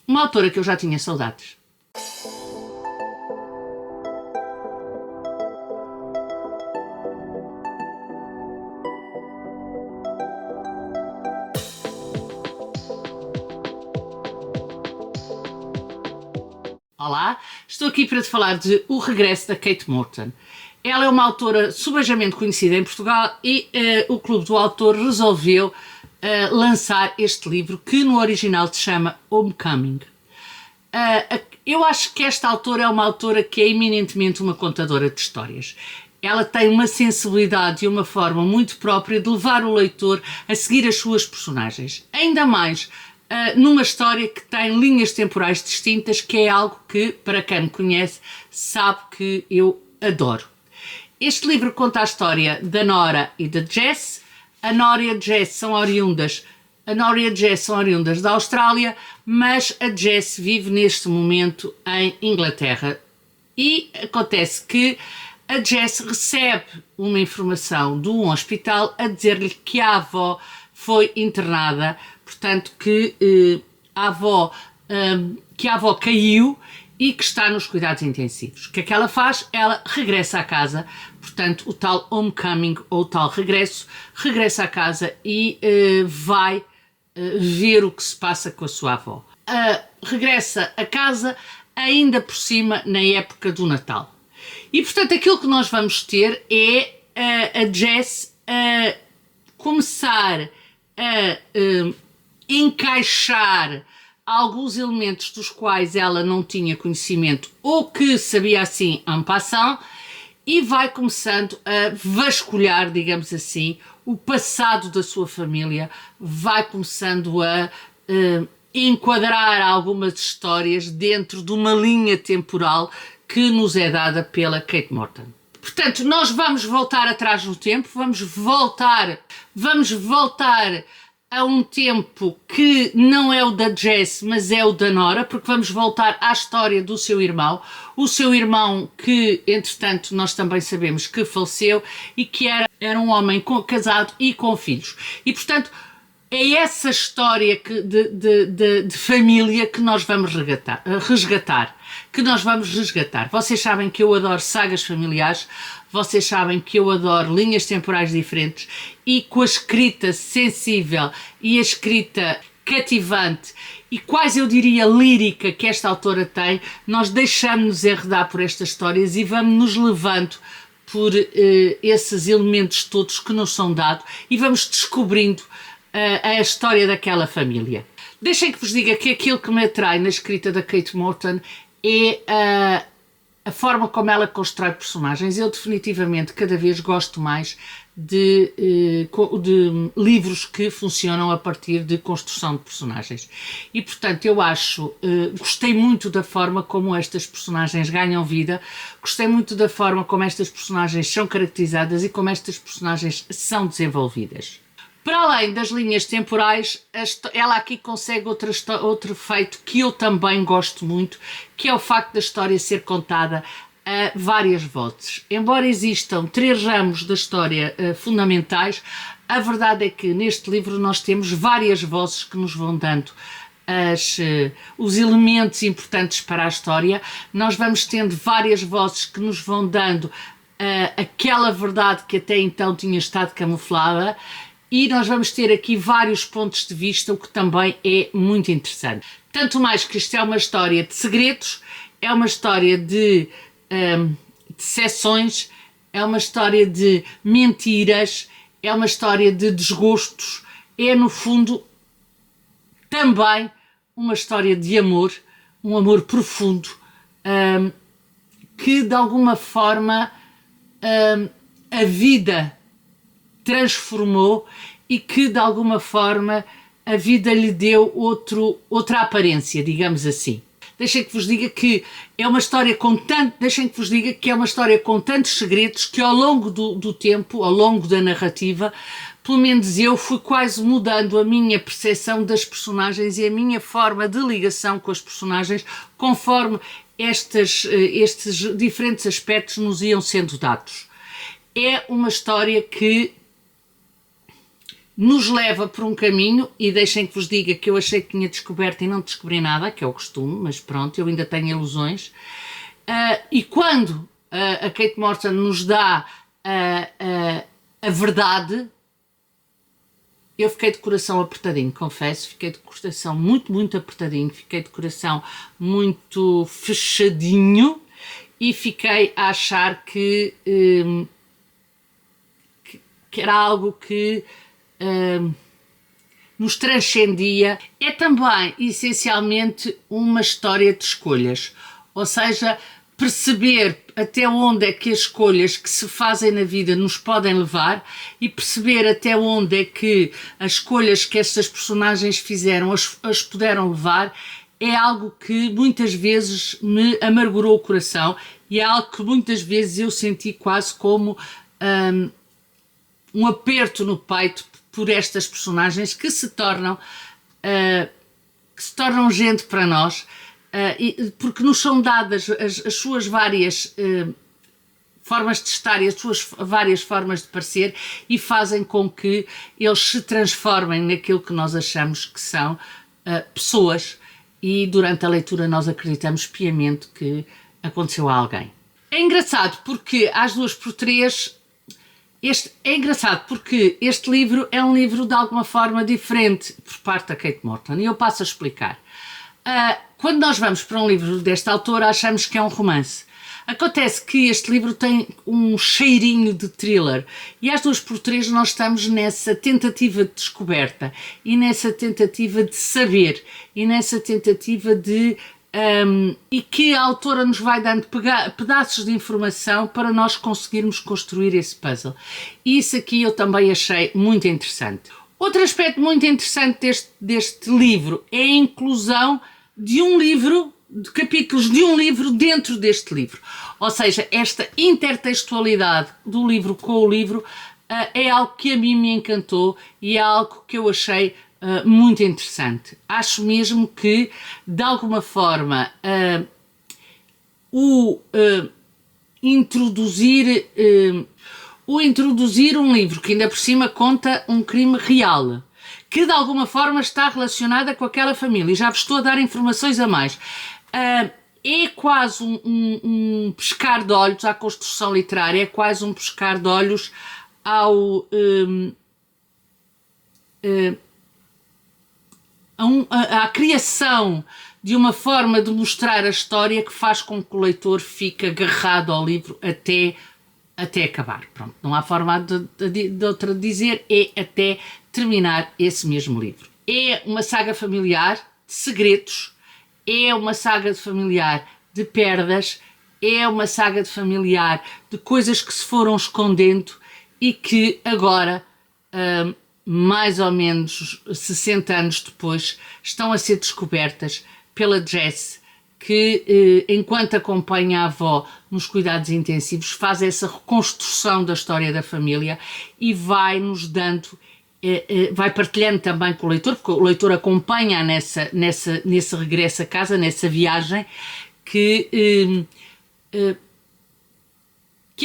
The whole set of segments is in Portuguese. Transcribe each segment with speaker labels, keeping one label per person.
Speaker 1: uma autora que eu já tinha saudades. Olá, estou aqui para te falar de O Regresso da Kate Morton. Ela é uma autora subejamente conhecida em Portugal e o Clube do Autor resolveu lançar este livro que no original se chama Homecoming. Eu acho que esta autora é uma autora que é eminentemente uma contadora de histórias. Ela tem uma sensibilidade e uma forma muito própria de levar o leitor a seguir as suas personagens. Ainda mais numa história que tem linhas temporais distintas, que é algo que, para quem me conhece, sabe que eu adoro. Este livro conta a história da Nora e da Jess. A Nora e a Jess são oriundas da Austrália, mas a Jess vive neste momento em Inglaterra. E acontece que a Jess recebe uma informação de um hospital a dizer-lhe que a avó foi internada, portanto que a avó caiu e que está nos cuidados intensivos. O que é que ela faz? Ela regressa à casa, portanto o tal homecoming ou o tal regresso, regressa à casa e vai ver o que se passa com a sua avó. Regressa a casa ainda por cima na época do Natal. E portanto aquilo que nós vamos ter é a Jess a começar a encaixar alguns elementos dos quais ela não tinha conhecimento ou que sabia assim en passant, e vai começando a vasculhar, digamos assim, o passado da sua família, vai começando a enquadrar algumas histórias dentro de uma linha temporal que nos é dada pela Kate Morton. Portanto, nós vamos voltar atrás no tempo, vamos voltar a um tempo que não é o da Jess, mas é o da Nora, porque vamos voltar à história do seu irmão, o seu irmão que, entretanto, nós também sabemos que faleceu e que era um homem casado e com filhos. E, portanto, é essa história de família que nós vamos resgatar. Vocês sabem que eu adoro sagas familiares, vocês sabem que eu adoro linhas temporais diferentes, e com a escrita sensível e a escrita cativante e quase eu diria lírica que esta autora tem, nós deixamos-nos enredar por estas histórias e vamos-nos levando por esses elementos todos que nos são dados e vamos descobrindo a história daquela família. Deixem que vos diga que aquilo que me atrai na escrita da Kate Morton é a forma como ela constrói personagens. Eu definitivamente cada vez gosto mais de livros que funcionam a partir de construção de personagens. E portanto eu gostei muito da forma como estas personagens ganham vida, gostei muito da forma como estas personagens são caracterizadas e como estas personagens são desenvolvidas. Para além das linhas temporais, ela aqui consegue outro feito que eu também gosto muito, que é o facto da história ser contada a várias vozes. Embora existam 3 ramos da história fundamentais, a verdade é que neste livro nós temos várias vozes que nos vão dando os elementos importantes para a história. Nós vamos tendo várias vozes que nos vão dando aquela verdade que até então tinha estado camuflada. E nós vamos ter aqui vários pontos de vista, o que também é muito interessante. Tanto mais que isto é uma história de segredos, é uma história de decepções, é uma história de mentiras, é uma história de desgostos, é no fundo também uma história de amor, um amor profundo, que de alguma forma a vida transformou e que de alguma forma a vida lhe deu outra aparência, digamos assim. Deixem que vos diga que é uma história com tantos segredos que ao longo do tempo, ao longo da narrativa, pelo menos eu fui quase mudando a minha percepção das personagens e a minha forma de ligação com as personagens conforme estes diferentes aspectos nos iam sendo dados. É uma história que nos leva por um caminho, e deixem que vos diga que eu achei que tinha descoberto e não descobri nada, que é o costume, mas pronto, eu ainda tenho ilusões. E quando a Kate Morton nos dá a verdade, eu fiquei de coração apertadinho, confesso, fiquei de coração muito, muito apertadinho, fiquei de coração muito fechadinho e fiquei a achar que era algo que nos transcendia. É também, essencialmente, uma história de escolhas, ou seja, perceber até onde é que as escolhas que se fazem na vida nos podem levar e perceber até onde é que as escolhas que estas personagens fizeram as puderam levar, é algo que muitas vezes me amargurou o coração e é algo que muitas vezes eu senti quase como um aperto no peito por estas personagens que se tornam gente para nós, porque nos são dadas as suas várias formas de estar e as suas várias formas de parecer e fazem com que eles se transformem naquilo que nós achamos que são pessoas, e durante a leitura nós acreditamos piamente que aconteceu a alguém. É engraçado porque às 2x3 é engraçado porque este livro é um livro de alguma forma diferente por parte da Kate Morton, e eu passo a explicar. Quando nós vamos para um livro desta autora, achamos que é um romance. Acontece que este livro tem um cheirinho de thriller, e às 2x3 nós estamos nessa tentativa de descoberta e nessa tentativa de saber e nessa tentativa de e que a autora nos vai dando pedaços de informação para nós conseguirmos construir esse puzzle. E isso aqui eu também achei muito interessante. Outro aspecto muito interessante deste livro é a inclusão de um livro, de capítulos de um livro dentro deste livro. Ou seja, esta intertextualidade do livro com o livro é algo que a mim me encantou e é algo que eu achei muito interessante. Acho mesmo que, de alguma forma, introduzir um livro que ainda por cima conta um crime real, que de alguma forma está relacionada com aquela família, e já vos estou a dar informações a mais, é quase um pescar de olhos à construção literária, é quase um pescar de olhos à criação de uma forma de mostrar a história que faz com que o leitor fique agarrado ao livro até acabar. Pronto, não há forma de outra dizer, é até terminar esse mesmo livro. É uma saga familiar de segredos, é uma saga familiar de perdas, é uma saga familiar de coisas que se foram escondendo e que agora, mais ou menos 60 anos depois, estão a ser descobertas pela Jess, que enquanto acompanha a avó nos cuidados intensivos, faz essa reconstrução da história da família e vai nos dando, vai partilhando também com o leitor, porque o leitor acompanha nesse regresso a casa, nessa viagem, que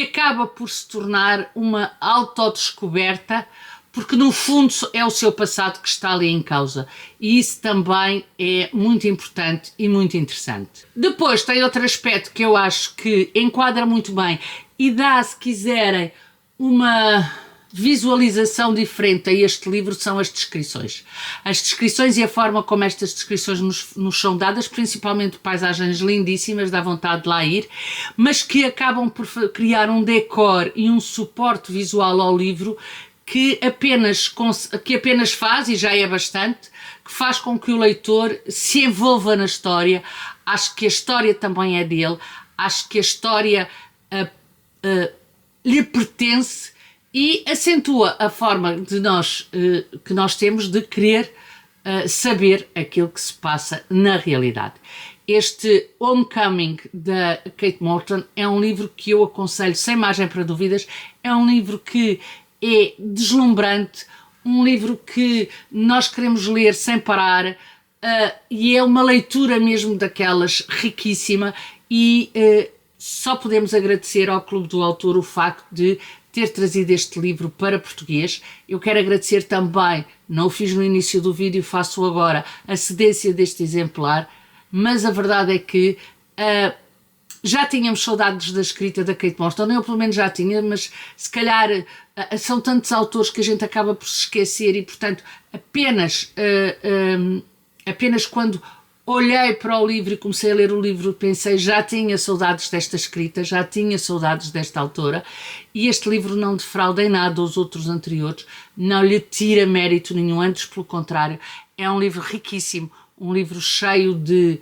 Speaker 1: acaba por se tornar uma autodescoberta, porque no fundo é o seu passado que está ali em causa, e isso também é muito importante e muito interessante. Depois tem outro aspecto que eu acho que enquadra muito bem e dá, se quiserem, uma visualização diferente a este livro, são as descrições. As descrições e a forma como estas descrições nos são dadas, principalmente paisagens lindíssimas, dá vontade de lá ir, mas que acabam por criar um decor e um suporte visual ao livro que apenas faz, e já é bastante, que faz com que o leitor se envolva na história. Acho que a história também é dele, acho que a história lhe pertence e acentua a forma que nós temos de querer saber aquilo que se passa na realidade. Este Homecoming da Kate Morton é um livro que eu aconselho sem margem para dúvidas, é um livro que é deslumbrante, um livro que nós queremos ler sem parar, e é uma leitura mesmo daquelas riquíssima, e só podemos agradecer ao Clube do Autor o facto de ter trazido este livro para português. Eu quero agradecer também, não o fiz no início do vídeo, faço agora, a cedência deste exemplar, mas a verdade é que já tínhamos saudades da escrita da Kate Morton, eu pelo menos já tinha, mas se calhar são tantos autores que a gente acaba por se esquecer e, portanto, apenas quando olhei para o livro e comecei a ler o livro, pensei, já tinha saudades desta escrita, já tinha saudades desta autora, e este livro não defrauda em nada os outros anteriores, não lhe tira mérito nenhum, antes pelo contrário, é um livro riquíssimo, um livro cheio de,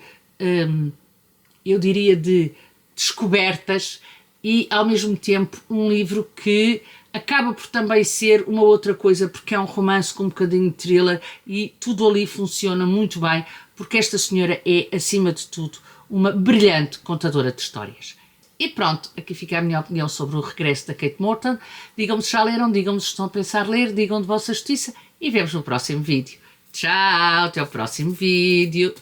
Speaker 1: eu diria, de descobertas, e ao mesmo tempo um livro que acaba por também ser uma outra coisa, porque é um romance com um bocadinho de thriller e tudo ali funciona muito bem, porque esta senhora é, acima de tudo, uma brilhante contadora de histórias. E pronto, aqui fica a minha opinião sobre o regresso da Kate Morton. Digam-me se já leram, digam-me se estão a pensar ler, digam de vossa justiça e vemos no próximo vídeo. Tchau, até ao próximo vídeo.